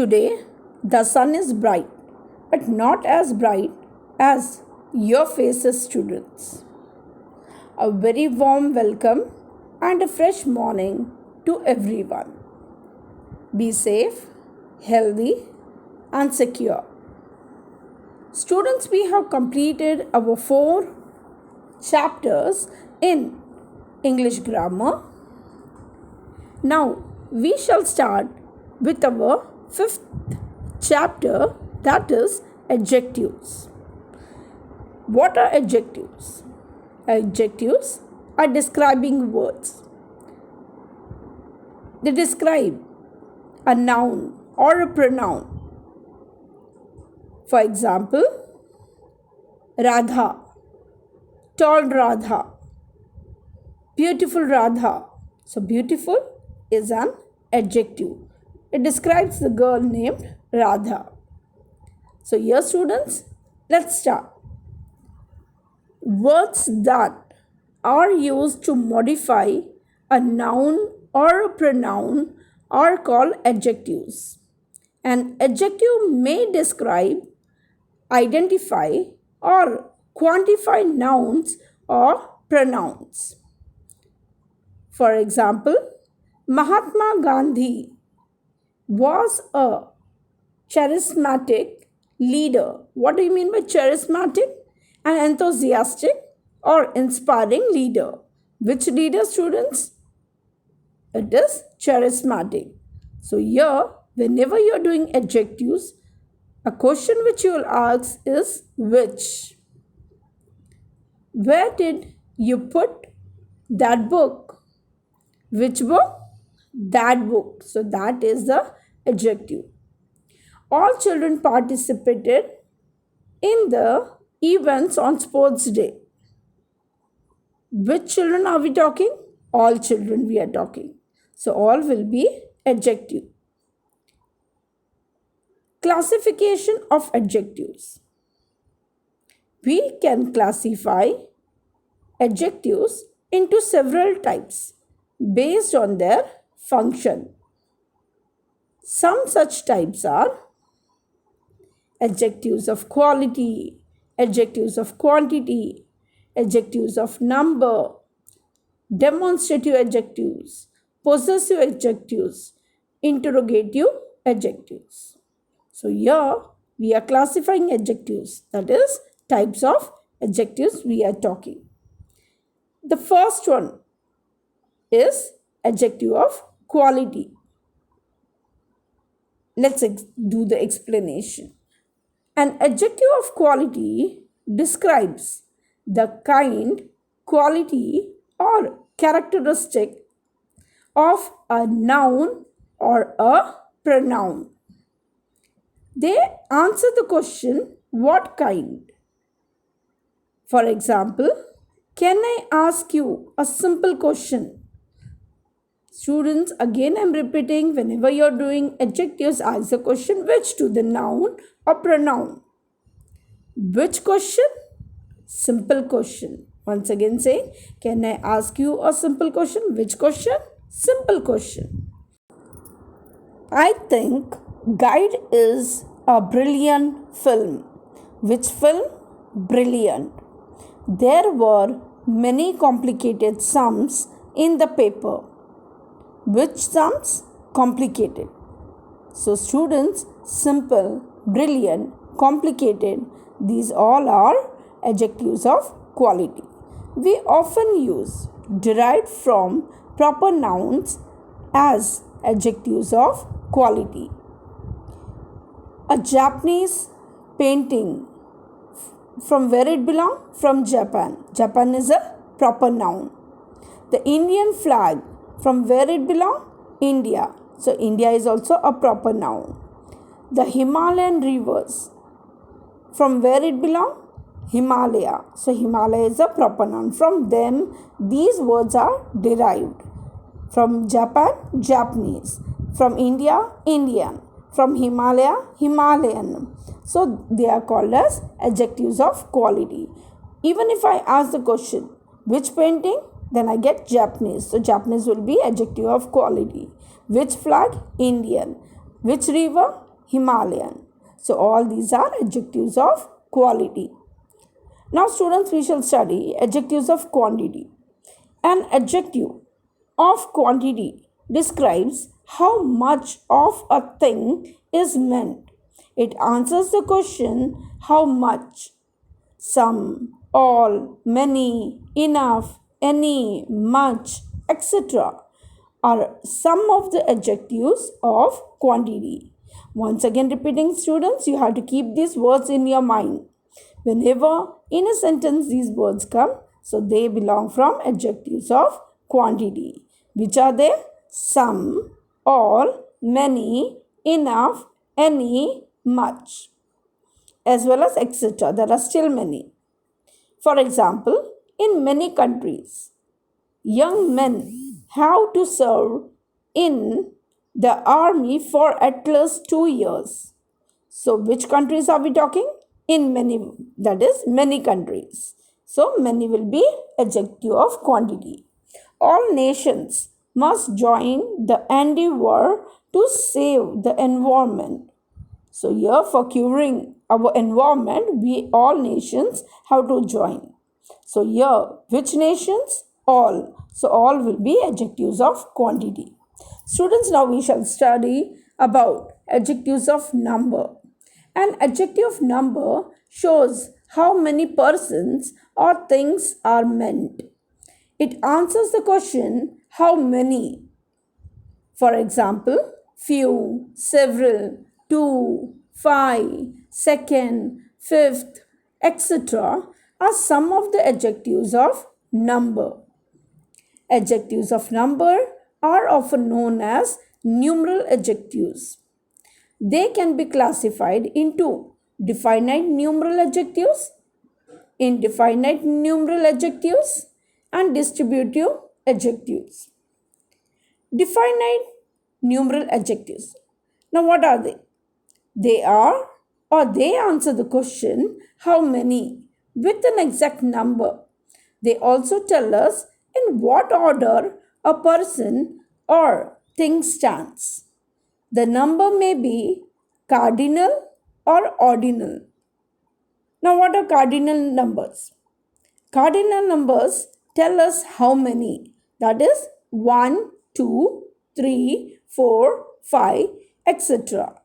Today, the sun is bright, but not as bright as your faces, students. A very warm welcome and a fresh morning to everyone. Be safe, healthy, and secure. Students, we have completed our 4 chapters in English grammar. Now, we shall start with our 5th chapter, that is adjectives. What are adjectives? Adjectives are describing words. They describe a noun or a pronoun. For example, Radha, tall Radha, beautiful Radha. So, beautiful is an adjective. It describes the girl named Radha. So, here students, let's start. Words that are used to modify a noun or a pronoun are called adjectives. An adjective may describe, identify, or quantify nouns or pronouns. For example, Mahatma Gandhi was a charismatic leader. What do you mean by charismatic? An enthusiastic or inspiring leader. Which leader, students? It is charismatic. So here, whenever you are doing adjectives, a question which you will ask is which. Where did you put that book? Which book? That book. So that is the adjective. All children participated in the events on sports day. Which children are we talking? All children we are talking. So all will be adjective. Classification of adjectives. We can classify adjectives into several types based on their function. Some such types are adjectives of quality, adjectives of quantity, adjectives of number, demonstrative adjectives, possessive adjectives, interrogative adjectives. So here we are classifying adjectives, that is types of adjectives we are talking. The first one is adjective of quality. Let's do the explanation. An adjective of quality describes the kind, quality, or characteristic of a noun or a pronoun. They answer the question, what kind? For example, can I ask you a simple question? Students, again I am repeating, whenever you are doing adjectives, ask the question which to the noun or pronoun. Which question? Simple question. Once again saying, can I ask you a simple question? Which question? Simple question. I think Guide is a brilliant film. Which film? Brilliant. There were many complicated sums in the paper. Which sums? Complicated. So students, simple, brilliant, complicated, these all are adjectives of quality. We often use derived from proper nouns as adjectives of quality. A Japanese painting, from where it belongs? From Japan. Japan is a proper noun. The Indian flag, from where it belongs? India. So India is also a proper noun. The Himalayan rivers, from where it belongs? Himalaya. So Himalaya is a proper noun. From them, these words are derived. From Japan, Japanese. From India, Indian. From Himalaya, Himalayan. So they are called as adjectives of quality. Even if I ask the question, which painting? Then I get Japanese. So Japanese will be adjective of quality. Which flag? Indian. Which river? Himalayan. So all these are adjectives of quality. Now students, we shall study adjectives of quantity. An adjective of quantity describes how much of a thing is meant. It answers the question how much. Some, all, many, enough, any, much, etc. are some of the adjectives of quantity. Once again, repeating students, you have to keep these words in your mind. Whenever in a sentence these words come, so they belong from adjectives of quantity. Which are they? Some, all, many, enough, any, much, as well as etc. There are still many. For example, in many countries, young men have to serve in the army for at least 2 years. So, which countries are we talking? In many, that is, many countries. So, many will be adjective of quantity. All nations must join the endeavor to save the environment. So, here for curing our environment, we all nations have to join. So, here, which nations? All. So, all will be adjectives of quantity. Students, now we shall study about adjectives of number. An adjective of number shows how many persons or things are meant. It answers the question how many. For example, few, several, two, five, second, fifth, etc. are some of the adjectives of number. Adjectives of number are often known as numeral adjectives. They can be classified into definite numeral adjectives, indefinite numeral adjectives, and distributive adjectives. Definite numeral adjectives. Now, what are they? They are or they answer the question how many with an exact number. They also tell us in what order a person or thing stands. The number may be cardinal or ordinal. Now, what are cardinal numbers? Cardinal numbers tell us how many. That is 1, 2, 3, 4, 5, etc.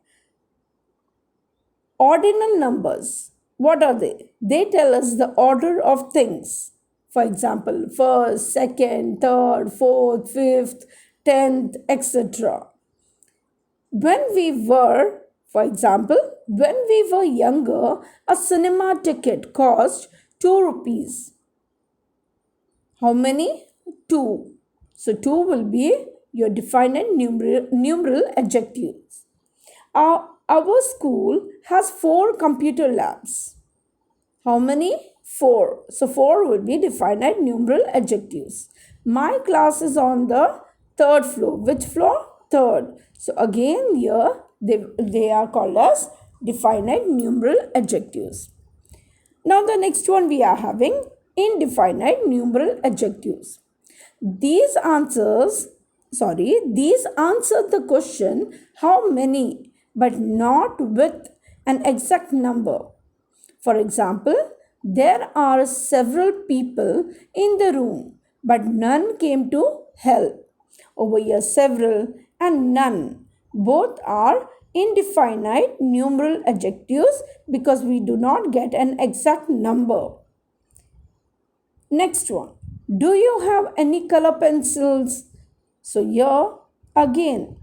Ordinal numbers, what are they? They tell us the order of things. For example, first, second, third, fourth, fifth, tenth, etc. For example, when we were younger, a cinema ticket cost 2 rupees. How many? 2. So 2 will be your definite numeral adjectives. Our school has 4 computer labs. How many? 4. So 4 will be definite numeral adjectives. My class is on the 3rd floor. Which floor? 3rd. So again here they are called as definite numeral adjectives. Now the next one we are having indefinite numeral adjectives. These answer the question how many, but not with an exact number. For example, there are several people in the room, but none came to help. Over here, several and none both are indefinite numeral adjectives because we do not get an exact number. Next one. Do you have any color pencils? So here again,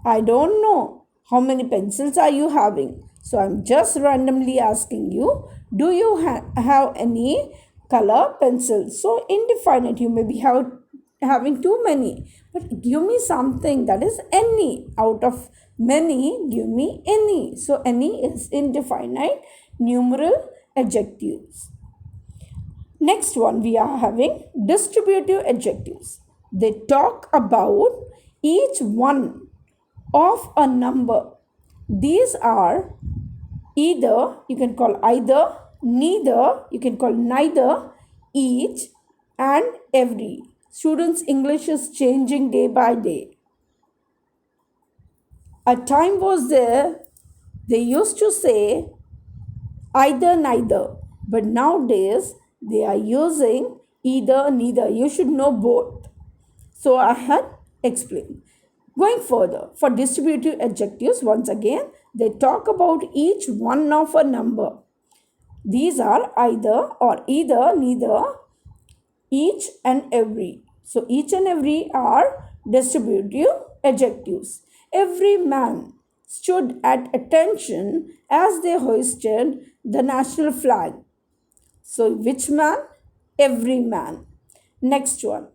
I don't know how many pencils are you having. So I'm just randomly asking you, do you have any color pencils? So indefinite, you may be having too many. But give me something that is any. Out of many, give me any. So any is indefinite numeral adjectives. Next one we are having distributive adjectives. They talk about each one of a number. These are either, you can call either, neither, you can call neither, each and every. Students' English is changing day by day. A time was there They used to say either neither, but nowadays they are using either neither. You should know both. So I had explained. Going further, for distributive adjectives, once again, they talk about each one of a number. These are either, neither, each and every. So each and every are distributive adjectives. Every man stood at attention as they hoisted the national flag. So which man? Every man. Next one.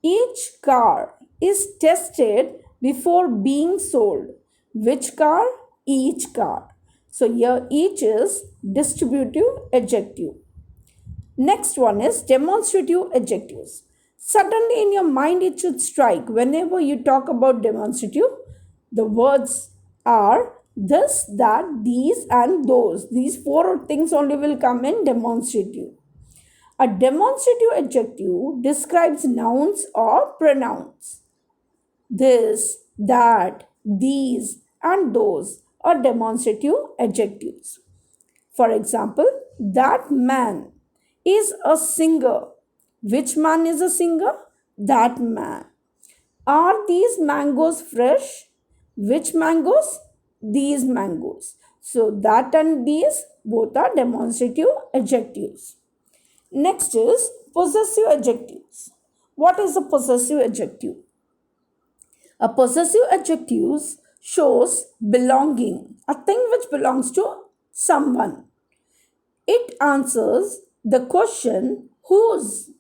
Each car is tested before being sold. Which car? Each car. So here each is distributive adjective. Next one is demonstrative adjectives. Suddenly in your mind it should strike whenever you talk about demonstrative, the words are this, that, these, and those. These four things only will come in demonstrative. A demonstrative adjective describes nouns or pronouns. This, that, these, and those are demonstrative adjectives. For example, that man is a singer. Which man is a singer? That man. Are these mangoes fresh? Which mangoes? These mangoes. So that and these both are demonstrative adjectives. Next is possessive adjectives. What is a possessive adjective? A possessive adjective shows belonging, a thing which belongs to someone. It answers the question whose.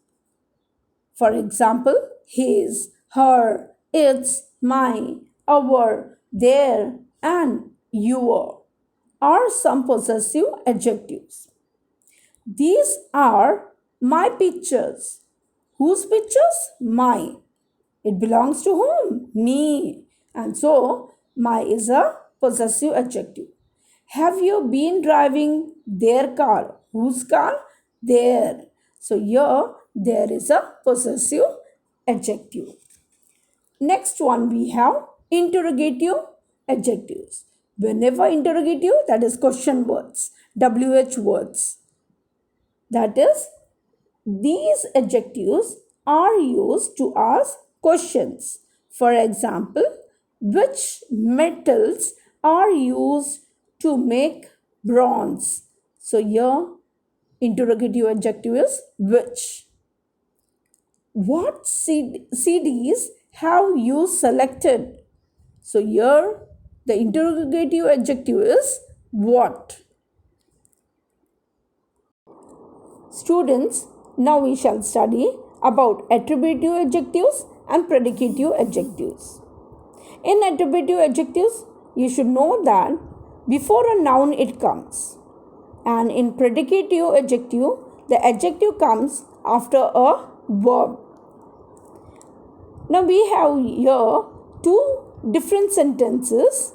For example, his, her, its, my, our, their, and your are some possessive adjectives. These are my pictures. Whose pictures? My. It belongs to whom? Me. And so, my is a possessive adjective. Have you been driving their car? Whose car? Their. So, here there is a possessive adjective. Next one we have interrogative adjectives. Whenever interrogative, that is question words, WH words. That is, these adjectives are used to ask questions. For example, which metals are used to make bronze? So here interrogative adjective is which. What CDs have you selected? So here the interrogative adjective is what. Students, now we shall study about attributive adjectives and predicative adjectives. In attributive adjectives, you should know that before a noun it comes. And in predicative adjective, the adjective comes after a verb. Now we have here two different sentences,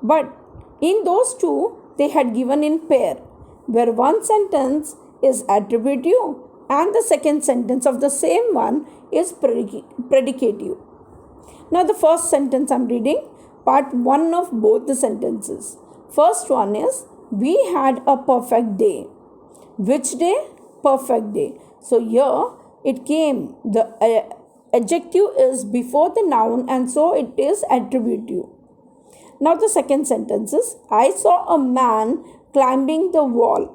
but in those two they had given in pair, where one sentence is attributive and the second sentence of the same one is predicative. Now the first sentence I am reading, part 1 of both the sentences. First one is, we had a perfect day. Which day? Perfect day. So here it came, the adjective is before the noun and so it is attributive. Now the second sentence is, I saw a man climbing the wall.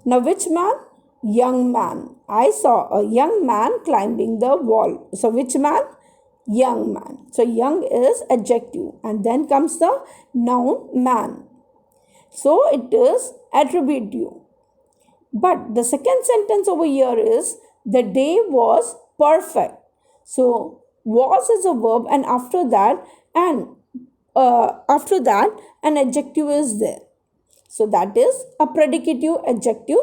Now which man? Young man. I saw a young man climbing the wall. So which man? Young man. So young is adjective and then comes the noun man. So it is attributive. But the second sentence over here is, the day was perfect. So was is a verb and after that an adjective is there. So that is a predicative adjective.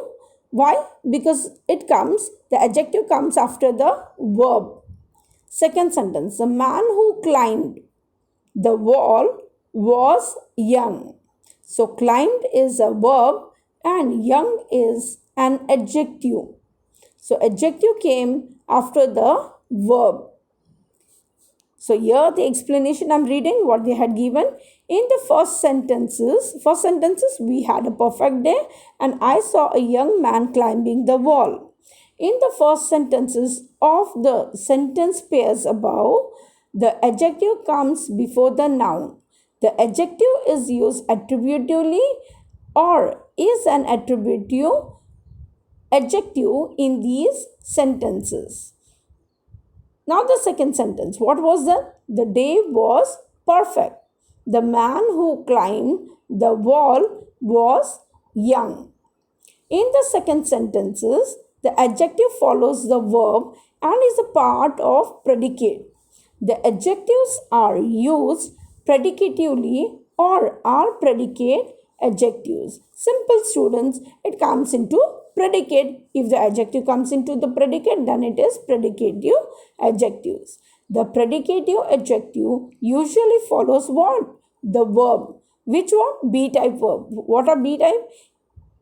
Why? Because the adjective comes after the verb. Second sentence, the man who climbed the wall was young. So climbed is a verb and young is an adjective. So adjective came after the verb. So here the explanation I'm reading what they had given. In the first sentences we had a perfect day and I saw a young man climbing the wall. In the first sentences of the sentence pairs above, the adjective comes before the noun. The adjective is used attributively or is an adjective in these sentences. Now the second sentence. What was that? The day was perfect. The man who climbed the wall was young. In the second sentences, the adjective follows the verb and is a part of predicate. The adjectives are used predicatively or are predicate adjectives. Simple students, it comes into predicate. If the adjective comes into the predicate, then it is predicative adjectives. The predicative adjective usually follows what? The verb. Which one? B-type verb. What are B-type?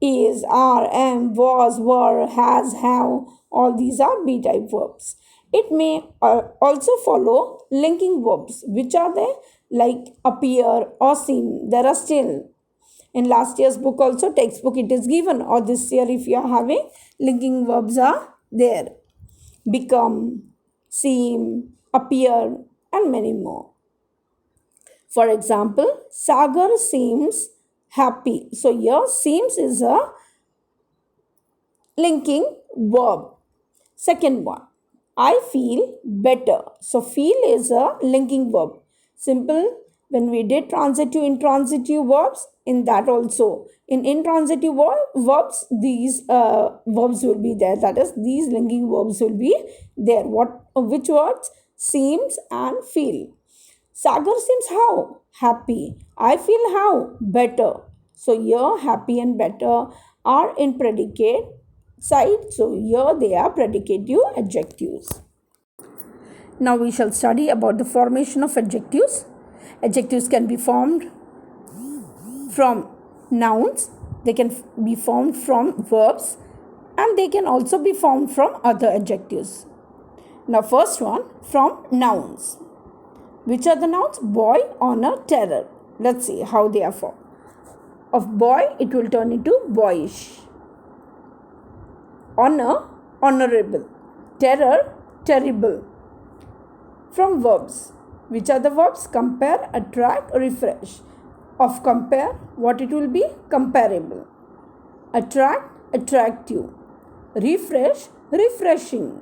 Is, are, am, was, were, has, have. All these are B-type verbs. It may also follow linking verbs. Which are they? Like appear or seem. There are still. In last year's book also, textbook, it is given. Or this year if you are having, linking verbs are there. Become, seem, appear and many more. For example, Sagar seems happy. So here seems is a linking verb. Second one, I feel better. So feel is a linking verb. Simple, when we did transitive intransitive verbs, in that also, in intransitive verbs, these verbs will be there. That is, these linking verbs will be there. Which words? Seems and feel. Sagar seems how? Happy. I feel how? Better. So here happy and better are in predicate side. So here they are predicative adjectives. Now we shall study about the formation of adjectives. Adjectives can be formed from nouns. They can be formed from verbs and they can also be formed from other adjectives. Now first one, from nouns. Which are the nouns? Boy, honor, terror. Let's see how they are formed. Of boy, it will turn into boyish. Honor, honorable. Terror, terrible. From verbs. Which are the verbs? Compare, attract, refresh. Of compare, what it will be? Comparable. Attract, attractive. Refresh, refreshing.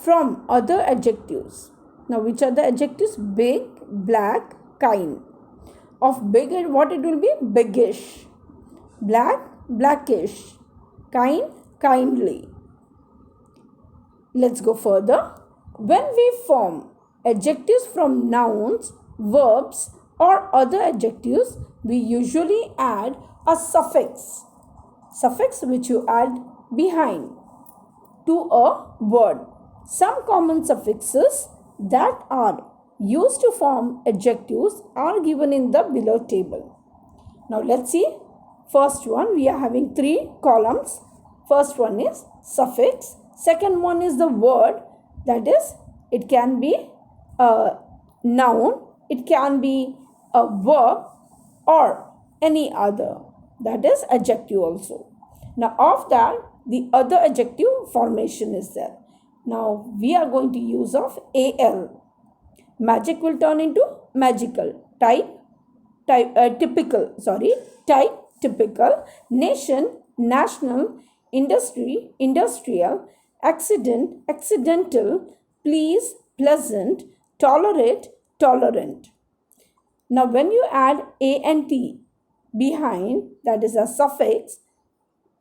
From other adjectives. Now, which are the adjectives? Big, black, kind. Of big, what it will be? Biggish. Black, blackish. Kind, kindly. Let's go further. When we form adjectives from nouns, verbs or other adjectives, we usually add a suffix. Suffix which you add behind to a word. Some common suffixes that are used to form adjectives are given in the below table. Now let's see. First one, we are having 3 columns. First one is suffix. Second one is the word. That is, it can be a noun, it can be a verb or any other. That is adjective also. Now of that, the other adjective formation is there. Now we are going to use of AL. Magic will turn into magical. Type, typical. Nation, national. Industry, industrial. Accident, accidental. Please, pleasant. Tolerate, tolerant. Now when you add ANT behind, that is a suffix,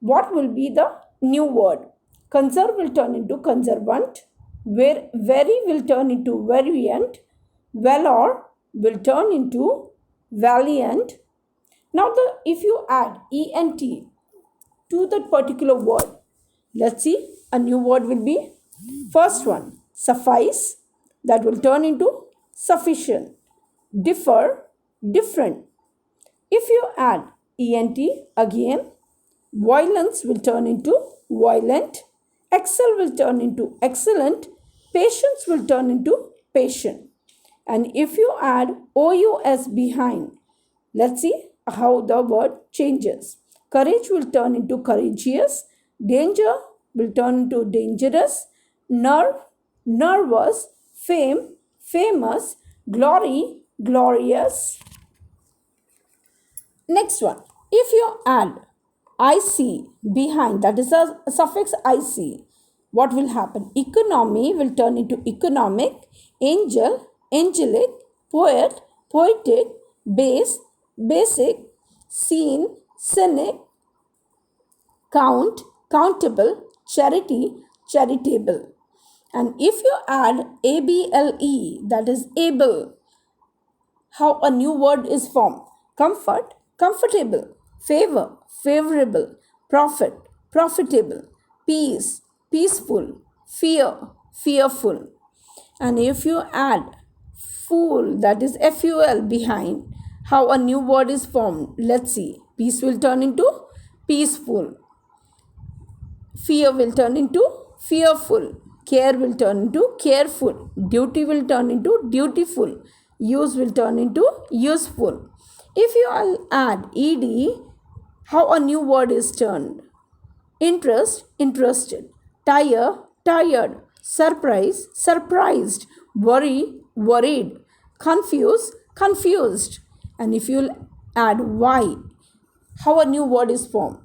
what will be the new word? Conserve will turn into conservant. Very will turn into variant. Valor will turn into valiant. Now if you add ENT to that particular word, let's see, a new word will be, first one, suffice, that will turn into sufficient. Differ, different. If you add ENT again, violence will turn into violent. Excel will turn into excellent. Patience will turn into patient. And if you add OUS behind, let's see how the word changes. Courage will turn into courageous, danger will turn into dangerous, nerve, nervous, fame, famous, glory, glorious. Next one, if you add IC behind, that is a suffix IC, what will happen? Economy will turn into economic, angel, angelic, poet, poetic, base, basic, scene, cynic, count, countable, charity, charitable. And if you add ABLE, that is able, how a new word is formed. Comfort, comfortable. Favor, favorable. Profit, profitable. Peace, peaceful. Fear, fearful. And if you add fool, that is FUL behind, how a new word is formed. Let's see. Peace will turn into peaceful. Fear will turn into fearful. Care will turn into careful. Duty will turn into dutiful. Use will turn into useful. If you add ed, how a new word is turned. Interest, interested. Tire, tired. Surprise, surprised. Worry, worried. Confuse, confused. And if you add y, how a new word is formed.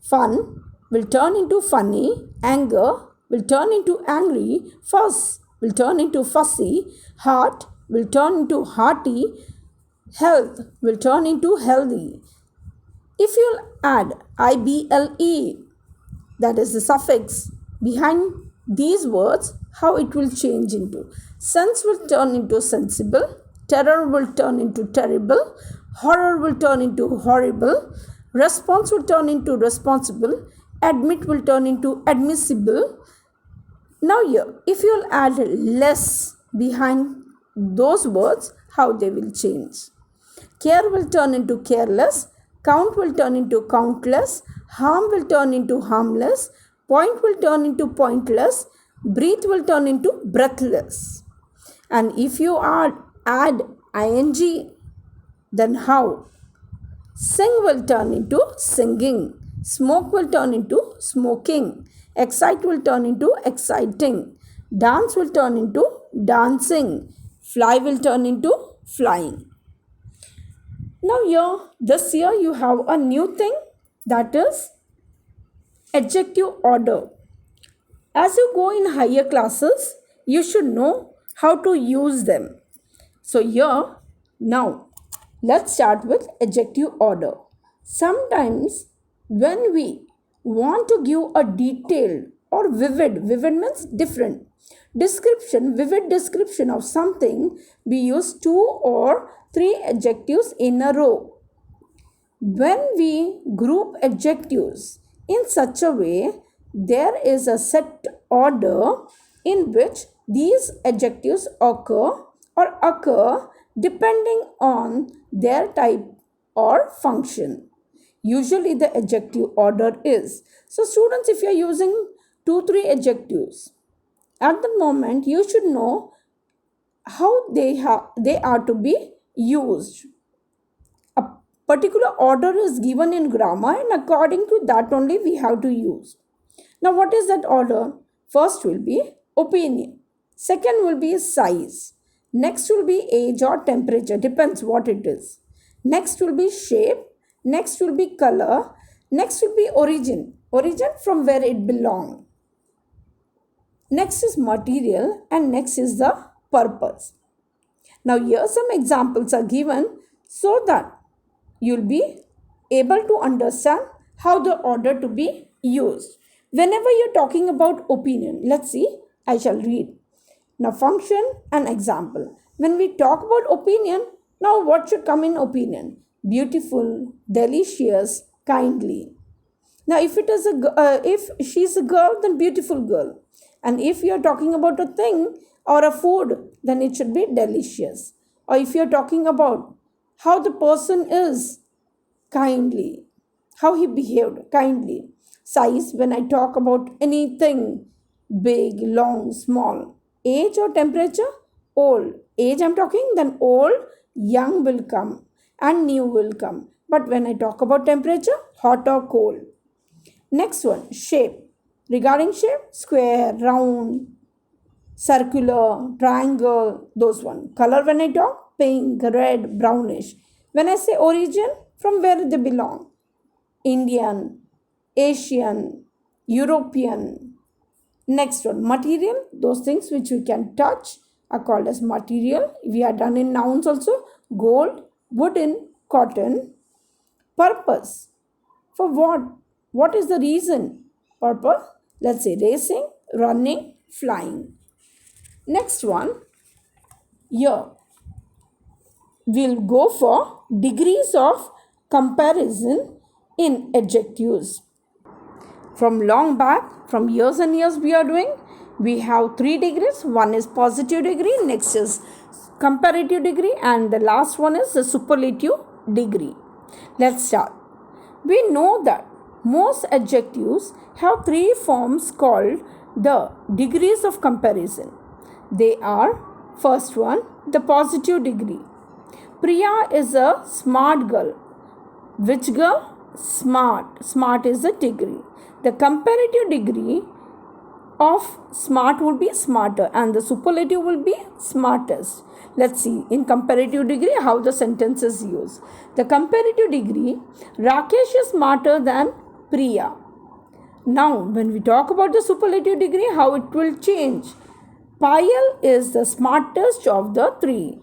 Fun will turn into funny. Anger will turn into angry. Fuss will turn into fussy. Heart will turn into hearty. Health will turn into healthy. If you add IBLE, that is the suffix behind these words, how it will change into. Sense will turn into sensible. Terror will turn into terrible. Horror will turn into horrible. Response will turn into responsible. Admit will turn into admissible. Now here, if you'll add less behind those words, how they will change. Care will turn into careless. Count will turn into countless. Harm will turn into harmless. Point will turn into pointless. Breathe will turn into breathless. And if you add ing, then how? Sing will turn into singing. Smoke will turn into smoking. Excite will turn into exciting. Dance will turn into dancing. Fly will turn into flying. Now this year you have a new thing, that is adjective order. As you go in higher classes, you should know how to use them. So here, now, let's start with adjective order. Sometimes when we want to give a detailed or vivid means different, vivid description of something, we use 2 or 3 adjectives in a row. When we group adjectives in such a way, there is a set order in which these adjectives occur depending on their type or function. Usually the adjective order is. So students, if you are using 2-3 adjectives, at the moment you should know how they are to be used. A particular order is given in grammar, and according to that only we have to use. Now what is that order? First will be opinion. Second will be size. Next will be age or temperature, depends what it is. Next will be shape. Next will be color. Next will be origin from where it belongs. Next is material, and next is the purpose. Now here some examples are given so that you'll be able to understand how the order to be used. Whenever you're talking about opinion, let's see, I shall read. Now function and example. When we talk about opinion, now what should come in opinion? Beautiful, delicious, kindly. Now if if she's a girl, then beautiful girl. And if you're talking about a thing or a food, then it should be delicious. Or if you're talking about how the person is, kindly, how he behaved, kindly. Size, when I talk about anything big, long, small. Age or temperature, old. Age I'm talking, then old, young will come and new will come. But when I talk about temperature, hot or cold. Next one, shape. Regarding shape, square, round, circular, triangle, those one. Color when I talk, pink, red, brownish. When I say origin, from where they belong. Indian, Asian, European. Next one, material. Those things which we can touch are called as material. We are done in nouns also. Gold, wooden, cotton. Purpose. For what? What is the reason? Purpose. Let's say racing, running, flying. Next one, here we'll go for degrees of comparison in adjectives. From long back, from years and years we are doing, we have 3 degrees. One is positive degree, next is comparative degree, and the last one is the superlative degree. Let's start. We know that most adjectives have 3 forms called the degrees of comparison. They are, first one, the positive degree. Priya is a smart girl. Which girl? Smart. Smart is the degree. The comparative degree of smart would be smarter and the superlative will be smartest. Let's see in comparative degree how the sentence is used. The comparative degree, Rakesh is smarter than Priya. Now when we talk about the superlative degree, how it will change. Payal is the smartest of the 3.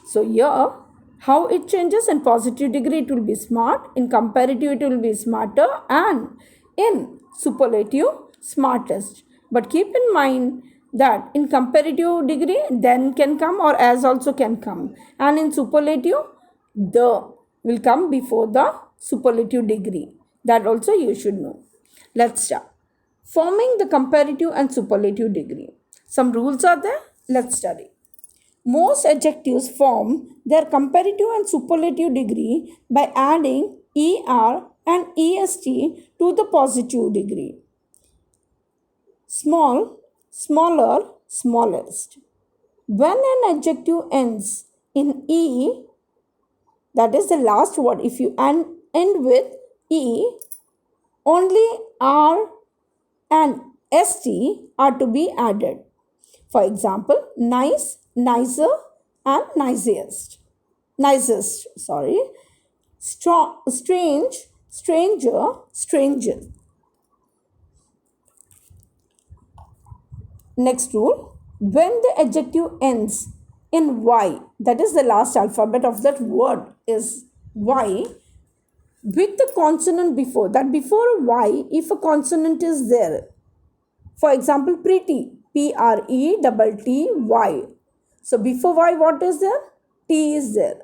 So here how it changes, in positive degree it will be smart, in comparative it will be smarter, and in superlative smartest. But keep in mind that in comparative degree then can come or as also can come, and in superlative the will come before the superlative degree. That also you should know. Let's start. Forming the comparative and superlative degree. Some rules are there. Let's study. Most adjectives form their comparative and superlative degree by adding er and est to the positive degree. Small, smaller, smallest. When an adjective ends in e, that is the last word, if you end with e, only r and st are to be added. For example, nice, nicer, and nicest. Strange, stranger, stranger. Next rule, when the adjective ends in y, that is the last alphabet of that word is y, with the consonant before, that before y, if a consonant is there, for example, pretty, Pretty-Y. So before y what is there? T is there.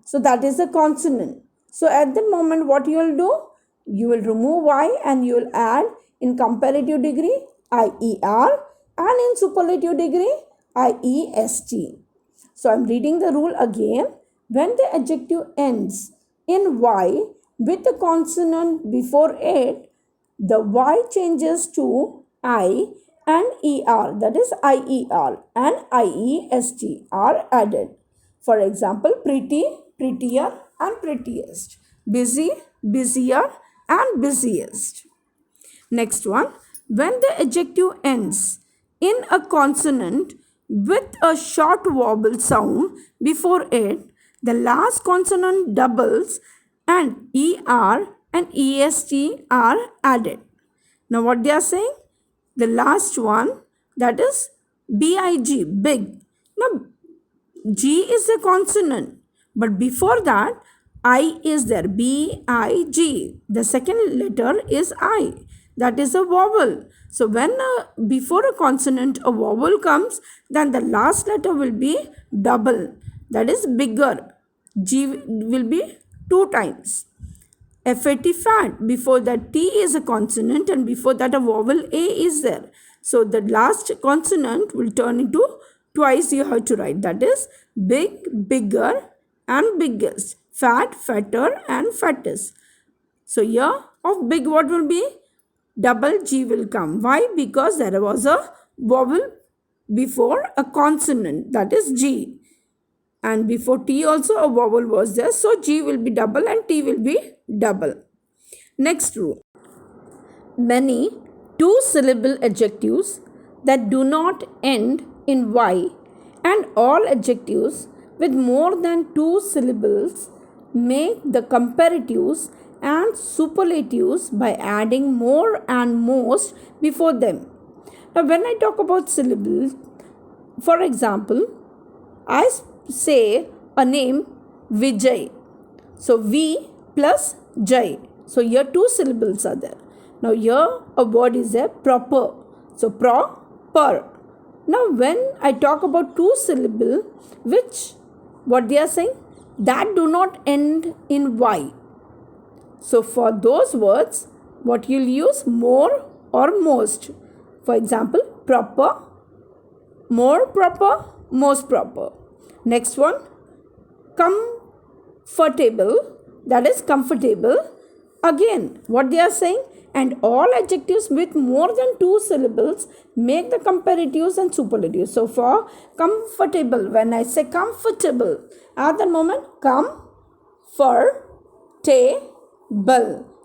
So that is a consonant. So at the moment what you will do? You will remove y and you will add in comparative degree IER and in superlative degree IEST. So I am reading the rule again. When the adjective ends in y with the consonant before it, the y changes to I and ER, that is IER and IEST are added. For example, pretty, prettier and prettiest. Busy, busier and busiest. Next one, when the adjective ends in a consonant with a short vowel sound before it, the last consonant doubles and ER and EST are added. Now what they are saying? The last one, that is BIG, big. Now G is a consonant, but before that I is there, BIG. The second letter is I, that is a vowel. So when before a consonant a vowel comes, then the last letter will be double, that is bigger. G will be 2 times. FAT, fat. Before that T is a consonant and before that a vowel A is there. So the last consonant will turn into twice you have to write. That is big, bigger and biggest. Fat, fatter and fattest. So here of big what will be? Double G will come. Why? Because there was a vowel before a consonant, that is G. And before T also a vowel was there. So G will be double and T will be double. Next rule. Many two-syllable adjectives that do not end in Y and all adjectives with more than two syllables make the comparatives and superlatives by adding more and most before them. Now, when I talk about syllables, for example, I say a name Vijay. So, V plus Jai. So, here two syllables are there. Now, here a word is a proper. So, proper. Now, when I talk about two syllable, which what they are saying? That do not end in Y. So, for those words, what you'll use? More or most. For example, proper, more proper, most proper. Next one, comfortable, that is comfortable. Again, what they are saying? And all adjectives with more than two syllables make the comparatives and superlatives. So, for comfortable, when I say comfortable, at the moment, comfortable.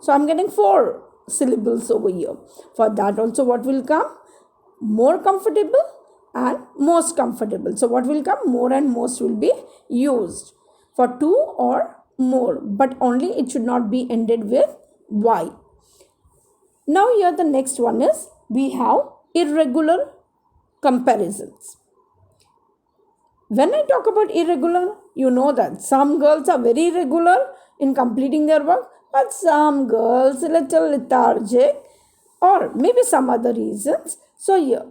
So, I am getting four syllables over here. For that also, what will come? More comfortable and most comfortable. So, what will come? More and most will be used for two or more, but only it should not be ended with Y. Now, here the next one is we have irregular comparisons. When I talk about irregular, you know that some girls are very regular in completing their work, but some girls a little lethargic or maybe some other reasons. So, here,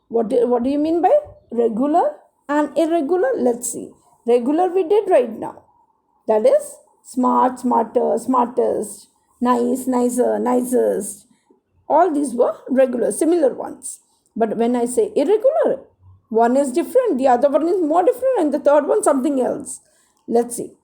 what do you mean by regular and irregular? Let's see. Regular we did right now. That is smart, smarter, smartest, nice, nicer, nicest. All these were regular, similar ones. But when I say irregular, one is different, the other one is more different, and the third one something else. Let's see.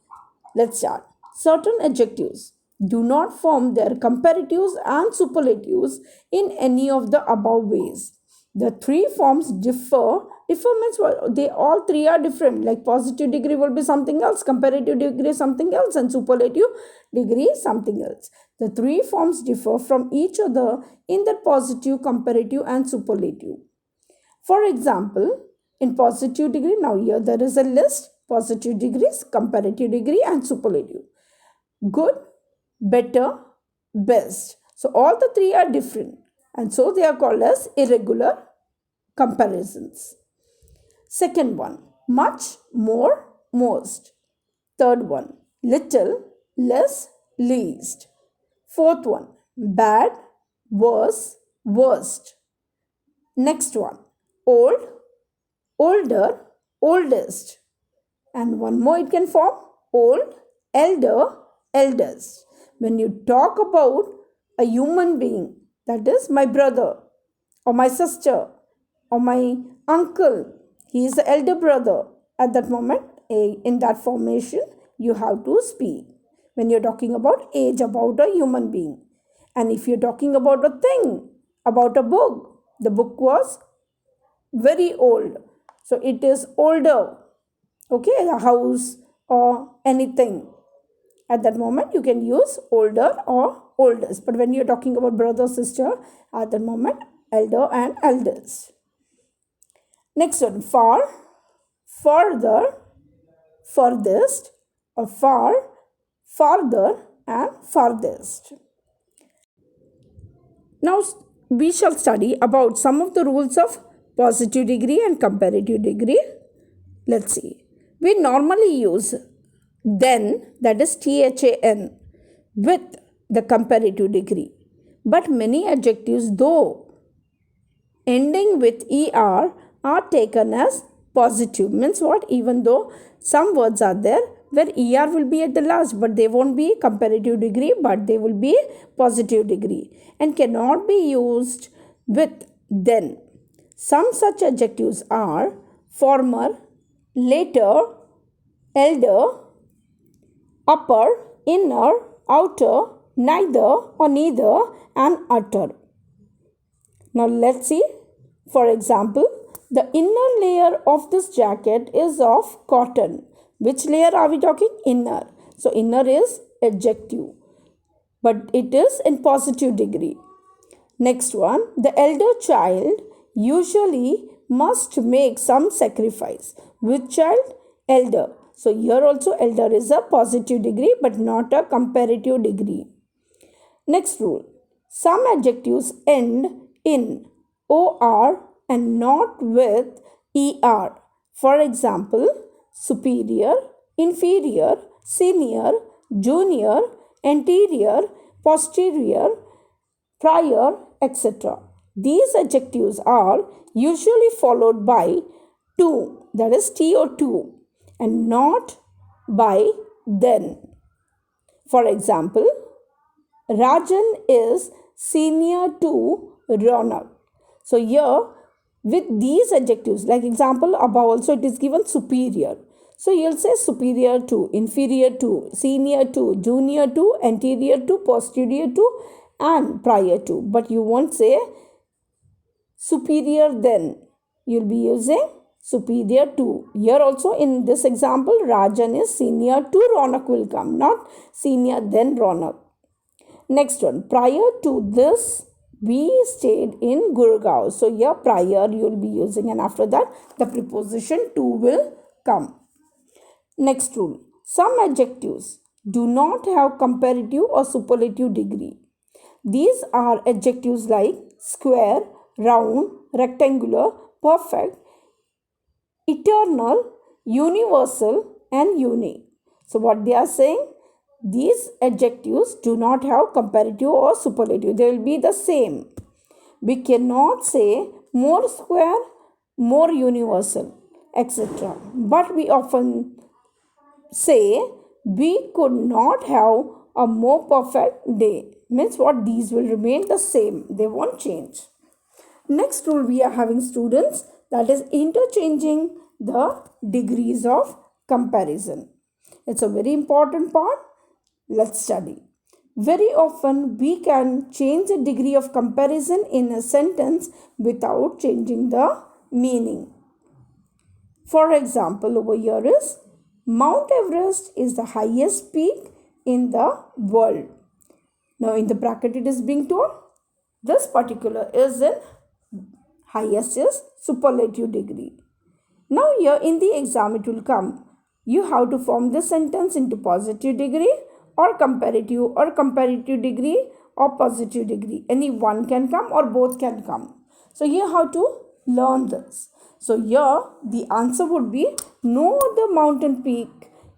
Let's start. Certain adjectives do not form their comparatives and superlatives in any of the above ways. The three forms differ. Differ means what? They all three are different. Like positive degree will be something else, comparative degree something else, and superlative degree something else. The three forms differ from each other in their positive, comparative, and superlative. For example, in positive degree, now here there is a list: positive degrees, comparative degree, and superlative. Good, better, best. So all the three are different, and so they are called as irregular comparisons. Second one, much, more, most. Third one, little, less, least. Fourth one, bad, worse, worst. Next one, old, older, oldest. And one more it can form, old, elder, eldest. When you talk about a human being, that is my brother or my sister or my uncle, he is the elder brother. At that moment, in that formation, you have to speak. When you're talking about age, about a human being. And if you're talking about a thing, about a book, the book was very old. So it is older. Okay, the house or anything. At that moment, you can use older or oldest. But when you're talking about brother, sister, at that moment, elder and eldest. Next one, far, further, furthest, or far, farther, and farthest. Now, we shall study about some of the rules of positive degree and comparative degree. Let's see. We normally use then, that is THAN, with the comparative degree. But many adjectives, though ending with ER, are taken as positive. Means what? Even though some words are there where ER will be at the last, but they won't be comparative degree, but they will be positive degree and cannot be used with then. Some such adjectives are former, later, elder, upper, inner, outer, neither or neither, and utter. Now let's see. For example, The inner layer of this jacket is of cotton. Which layer are we talking? Inner. So inner is adjective, but it is in positive degree. Next one, the elder child usually must make some sacrifice. Which child? Elder. So here also elder is a positive degree but not a comparative degree. Next rule, some adjectives end in or and not with er. For example, superior, inferior, senior, junior, anterior, posterior, prior, etc. These adjectives are usually followed by to, that is to, and not by then. For example, Rajan is senior to Ronak. So here with these adjectives, like example above also it is given superior. So you'll say superior to, inferior to, senior to, junior to, anterior to, posterior to, and prior to. But you won't say superior than. You'll be using superior to. Here also in this example, Rajan is senior to Ronak will come, not senior than Ronak. Next one, prior to this, we stayed in Gurgaon. So here prior you'll be using, and after that the preposition to will come. Next rule, some adjectives do not have comparative or superlative degree. These are adjectives like square, round, rectangular, perfect, eternal, universal, and unique. So what they are saying? These adjectives do not have comparative or superlative. They will be the same. We cannot say more square, more universal, etc. But we often say we could not have a more perfect day. Means what? These will remain the same. They won't change. Next rule we are having, students, that is interchanging the degrees of comparison. It's a very important part. Let's study. Very often we can change the degree of comparison in a sentence without changing the meaning. For example, over here is Mount Everest is the highest peak in the world. Now in the bracket it is being told this particular is in highest is superlative degree. Now here in the exam it will come. You have to form this sentence into positive degree or comparative degree or positive degree. Any one can come or both can come. So here how to learn this. So here the answer would be no other mountain peak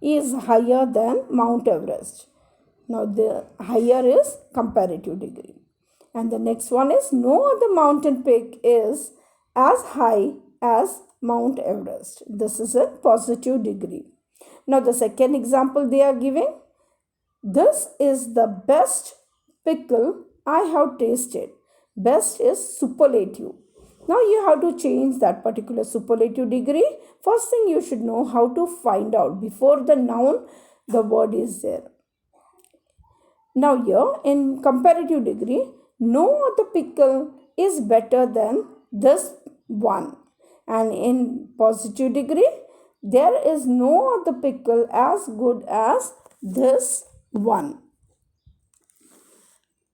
is higher than Mount Everest. Now the higher is comparative degree. And the next one is no other mountain peak is as high as Mount Everest. This is a positive degree. Now the second example they are giving. This is the best pickle I have tasted. Best is superlative. Now you have to change that particular superlative degree. First thing you should know how to find out. Before the noun, the word is there. Now here in comparative degree, no other pickle is better than this one. And in positive degree, there is no other pickle as good as this one.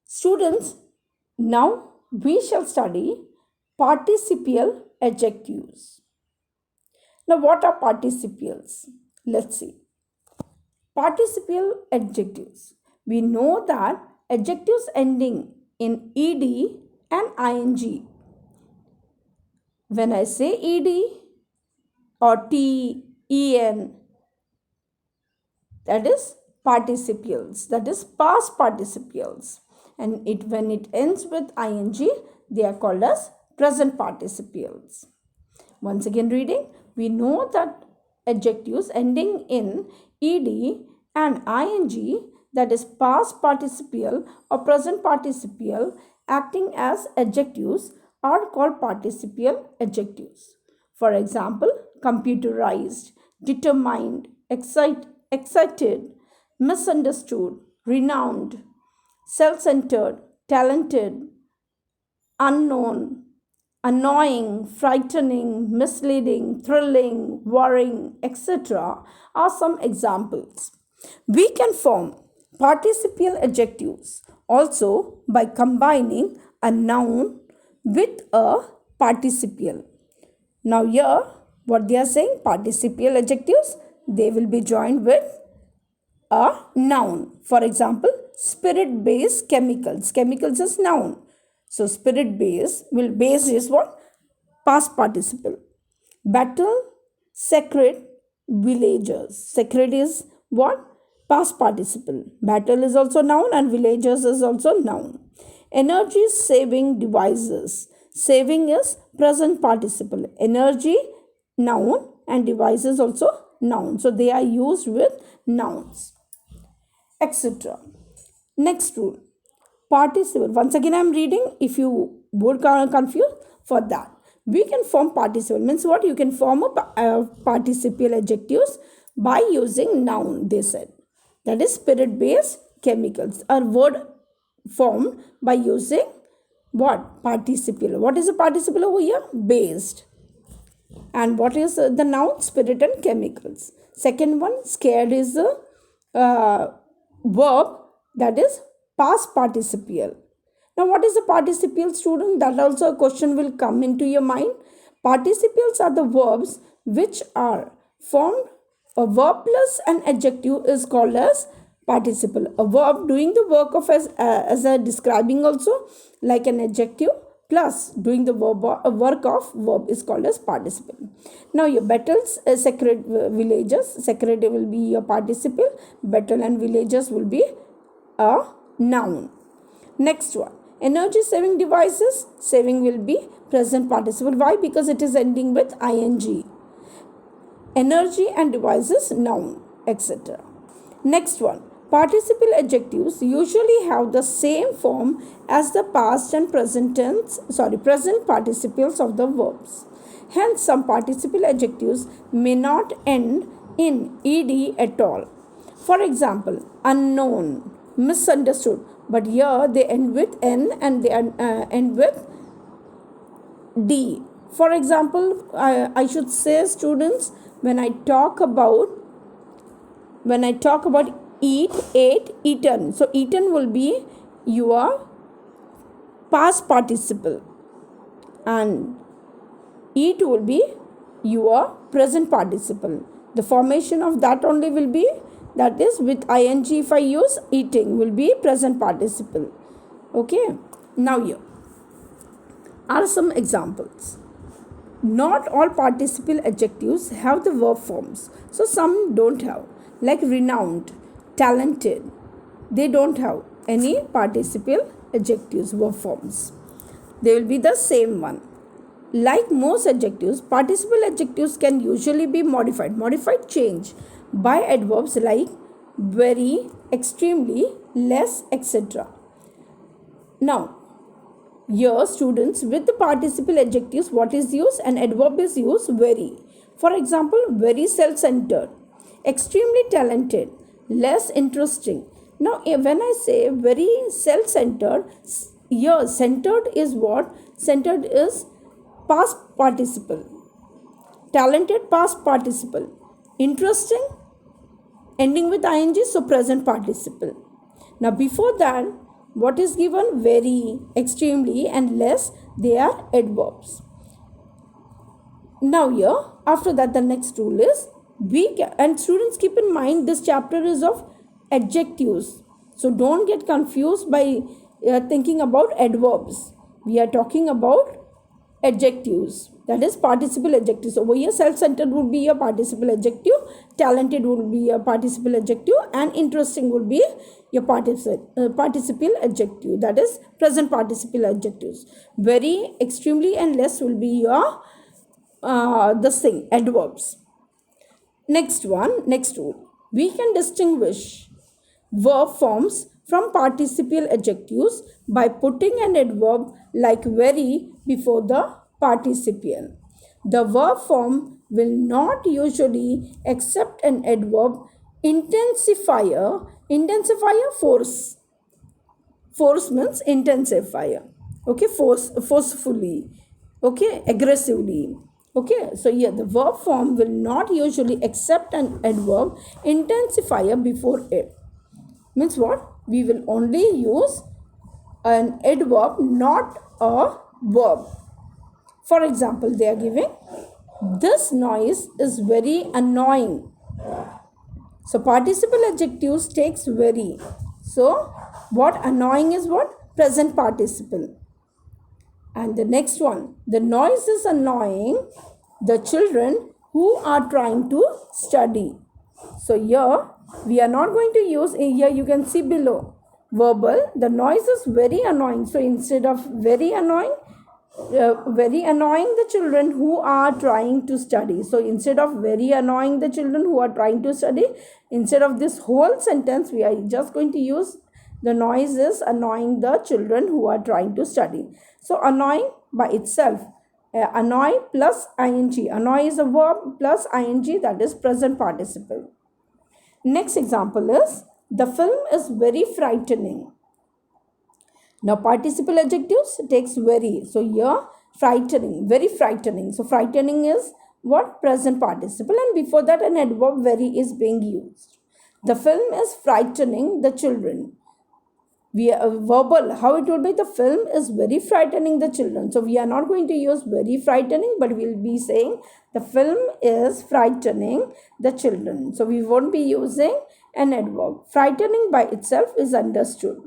Students, now we shall study participial adjectives. Now what are participles? Let's see. Participial adjectives. We know that adjectives ending in ed and ing. When I say ed or ten, that is participles, that is past participles, and when it ends with ing, they are called as present participles. Once again reading, we know that adjectives ending in ed and ing, that is past participial or present participial, acting as adjectives are called participial adjectives. For example, computerized, determined, excited, misunderstood, renowned, self-centered, talented, unknown, Annoying, frightening, misleading, thrilling, worrying, etc. are some examples. We can form participial adjectives also by combining a noun with a participial. Now, here, what they are saying, participial adjectives, they will be joined with a noun. For example, spirit based chemicals. Chemicals is noun. So, spirit based will base is what? Past participle. Battle, sacred, villagers. Sacred is what? Past participle. Battle is also noun and villagers is also noun. Energy saving devices. Saving is present participle. Energy, noun, and devices also noun. So they are used with nouns, etc. Next rule, participle. Once again, I am reading. If you would confused for that, we can form participle. Means what? You can form a participial adjectives by using noun. They said that is spirit-based chemicals. A word formed by using what? Participial. What is a participle over here? Based. And what is the noun? Spirit and chemicals. Second one, scared is the verb, that is past participial. Now, what is a participial, student? That also a question will come into your mind. Participles are the verbs which are formed. A verb plus an adjective is called as participle. A verb doing the work of as a describing also, like an adjective, plus doing the work of verb is called as participle. Now, your battles, sacred villages, sacred will be your participle, battle and villages will be a noun. Next one, energy saving devices, saving will be present participle. Why? Because it is ending with ing. Energy and devices, noun, etc. Next one, participial adjectives usually have the same form as the past and present participles of the verbs. Hence, some participial adjectives may not end in ed at all. For example, unknown, misunderstood, but here they end with n and they end with d. For example, I should say, students, when I talk about eat, ate, eaten. So eaten will be your past participle and eat will be your present participle. The formation of that only will be, that is with ing. If I use eating will be present participle. Okay. Now here are some examples. Not all participial adjectives have the verb forms. So some don't have, like renowned, talented. They don't have any participial adjectives, verb forms. They will be the same one. Like most adjectives, participial adjectives can usually be modified change by adverbs like very, extremely, less, etc. Now, here, students, with the participial adjectives, what is used? An adverb is used, very. For example, very self-centered, extremely talented, less interesting. Now, when I say very self-centered, here centered is what? Centered is past participle. Talented, past participle. Interesting, ending with ing, so present participle. Now, before that, what is given? Very, extremely, and less, they are adverbs. Now here, after that, the next rule is, and students, keep in mind this chapter is of adjectives. So don't get confused by thinking about adverbs. We are talking about adjectives, that is participial adjectives. Over here, self-centered would be a participial adjective, talented would be a participial adjective, and interesting would be your participial adjective, that is present participial adjectives. Very, extremely, and less will be your adverbs. Next rule, we can distinguish verb forms from participial adjectives by putting an adverb like very before the participial. The verb form will not usually accept an adverb intensifier. Intensifier, force. Force means intensifier. Okay, forcefully. okay, aggressively. Okay, so here the verb form will not usually accept an adverb intensifier before it. Means what? We will only use an adverb, not a verb. For example, they are giving, this noise is very annoying. So participle adjectives takes very. So what? Annoying is what? Present participle. And the next one, the noise is annoying the children who are trying to study. So here we are not going to use, here you can see below, verbal, the noise is very annoying. So instead of very annoying the children who are trying to study. So instead of very annoying the children who are trying to study, instead of this whole sentence, we are just going to use the noise is annoying the children who are trying to study. So annoying by itself, annoy plus ing. Annoy is a verb plus ing, that is present participle. Next example is, the film is very frightening. Now participle adjectives takes very. So here frightening, very frightening. So frightening is what? Present participle, and before that an adverb very is being used. The film is frightening the children. We are verbal, how it will be? The film is very frightening the children. So we are not going to use very frightening, but we will be saying the film is frightening the children. So we won't be using an adverb. Frightening by itself is understood.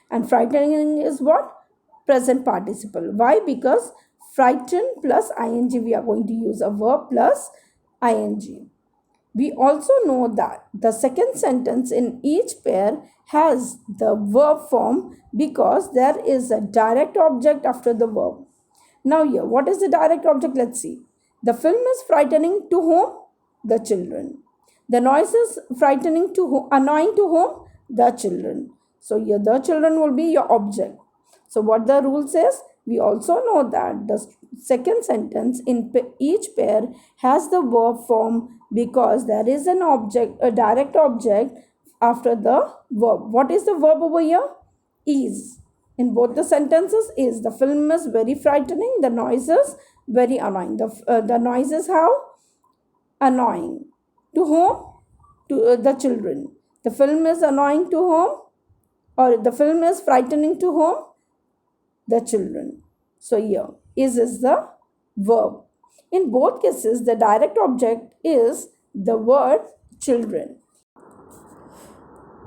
And frightening is what? Present participle. Why? Because frighten plus ing, we are going to use a verb plus ing. We also know that the second sentence in each pair has the verb form because there is a direct object after the verb. Now here, what is the direct object? Let's see. The film is frightening to whom? The children. The noise is frightening to whom? Annoying to whom? The children. So here the children will be your object. So what the rule says? We also know that the second sentence in each pair has the verb form because there is an object, a direct object after the verb. What is the verb over here? Is. In both the sentences is. The film is very frightening. The noise is very annoying. The noise is how? Annoying. To whom? To the children. The film is annoying to whom? Or the film is frightening to whom? The children. So here, is the verb. In both cases, the direct object is the word children.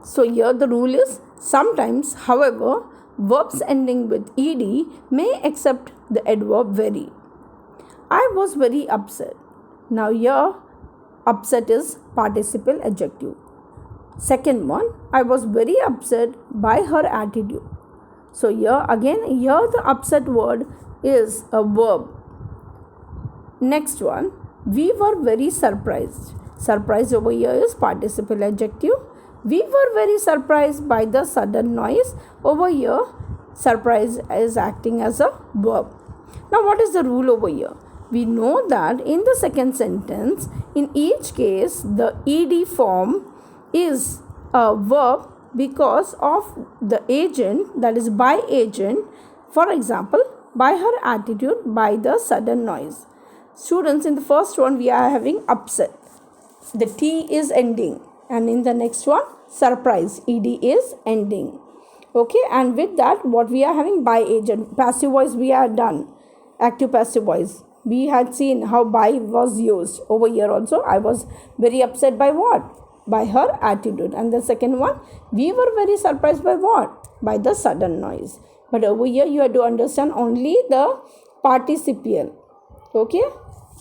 So here the rule is, sometimes, however, verbs ending with ed may accept the adverb very. I was very upset. Now here, upset is participle adjective. Second one, I was very upset by her attitude. So here again, here the upset word is a verb. Next one, we were very surprised. Surprise over here is participle adjective. We were very surprised by the sudden noise. Over here, surprise is acting as a verb. Now what is the rule over here? We know that in the second sentence, in each case, the ed form is a verb because of the agent, that is by agent. For example, by her attitude, by the sudden noise. Students, in the first one we are having upset. The T is ending, and in the next one, surprise, ed is ending. Okay, and with that what we are having? By agent. Passive voice we are done. Active passive voice. We had seen how by was used. Over here also, I was very upset by what? By her attitude. And the second one, we were very surprised by what? By the sudden noise. But over here you have to understand only the participial. Okay,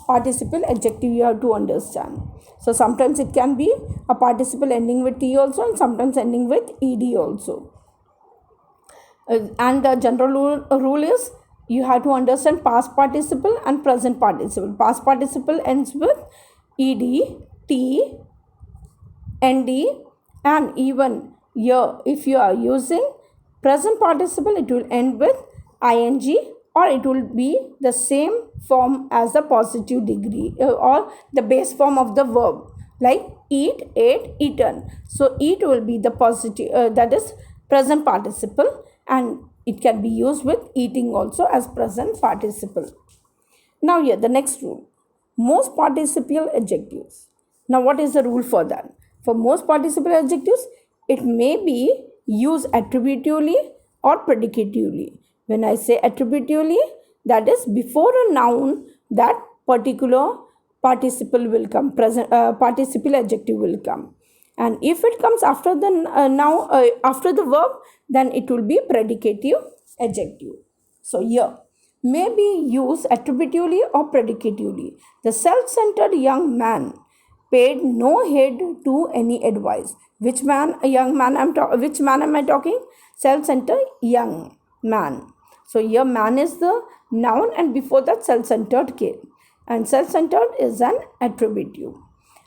participle adjective you have to understand. So sometimes it can be a participle ending with T also, and sometimes ending with ed also. And the general rule is, you have to understand past participle and present participle. Past participle ends with ed, t, nd, and even here if you are using present participle, it will end with ing, or it will be the same form as the positive degree or the base form of the verb, like eat, ate, eaten. So eat will be the positive, that is present participle, and it can be used with eating also as present participle. Now here the next rule. Most participial adjectives. Now what is the rule for that? For most participial adjectives, it may be used attributively or predicatively. When I say attributively, that is before a noun that particular participle will come, participial adjective will come. And if it comes after the after the verb, then it will be predicative adjective. So here may be used attributively or predicatively. The self-centered young man paid no heed to any advice. Which man? A young man. Which man am I talking? Self-centered young man. So here man is the noun, and before that self-centered came. And self-centered is an attributive.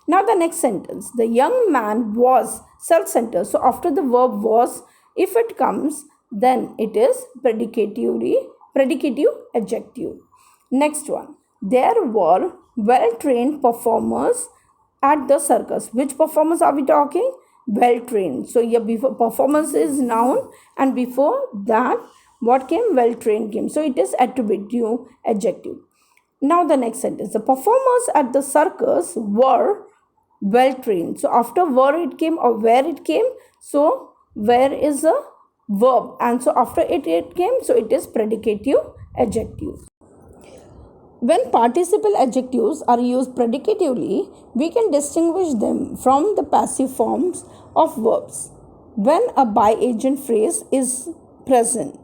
Now the next sentence. The young man was self-centered. So after the verb was, if it comes, then it is predicative adjective. Next one. There were well-trained performers at the circus. Which performers are we talking? Well-trained. So here before performance is noun, and before that what came? Well-trained came. So it is attributive adjective. Now the next sentence. The performers at the circus were well-trained. So after were it came or where it came. So where is a verb, and so after it came, so it is predicative adjective. When participial adjectives are used predicatively, we can distinguish them from the passive forms of verbs when a by-agent phrase is present.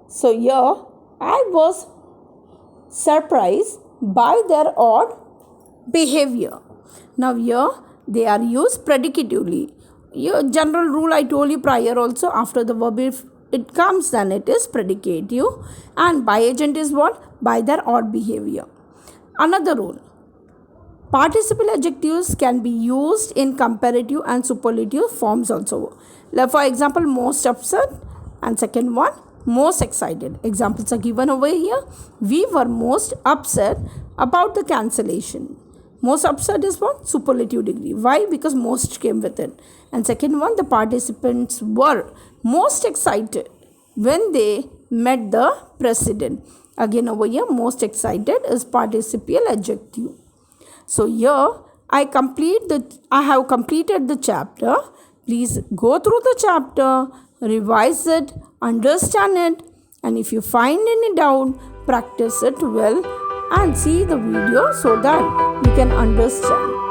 So here, I was surprised by their odd behavior. Now here, they are used predicatively. Your general rule I told you prior also, after the verb if it comes, then it is predicative, and by agent is what? By their odd behavior. Another rule. Participial adjectives can be used in comparative and superlative forms also. Like for example, most upset, and second one, most excited. Examples are given over here. We were most upset about the cancellation. Most upset is what? Superlative degree. Why? Because most came with it. And second one, the participants were most excited when they met the president. Again over here, most excited is participial adjective. So here I have completed the chapter. Please go through the chapter, revise it, understand it, and if you find any doubt, practice it well and see the video so that you can understand.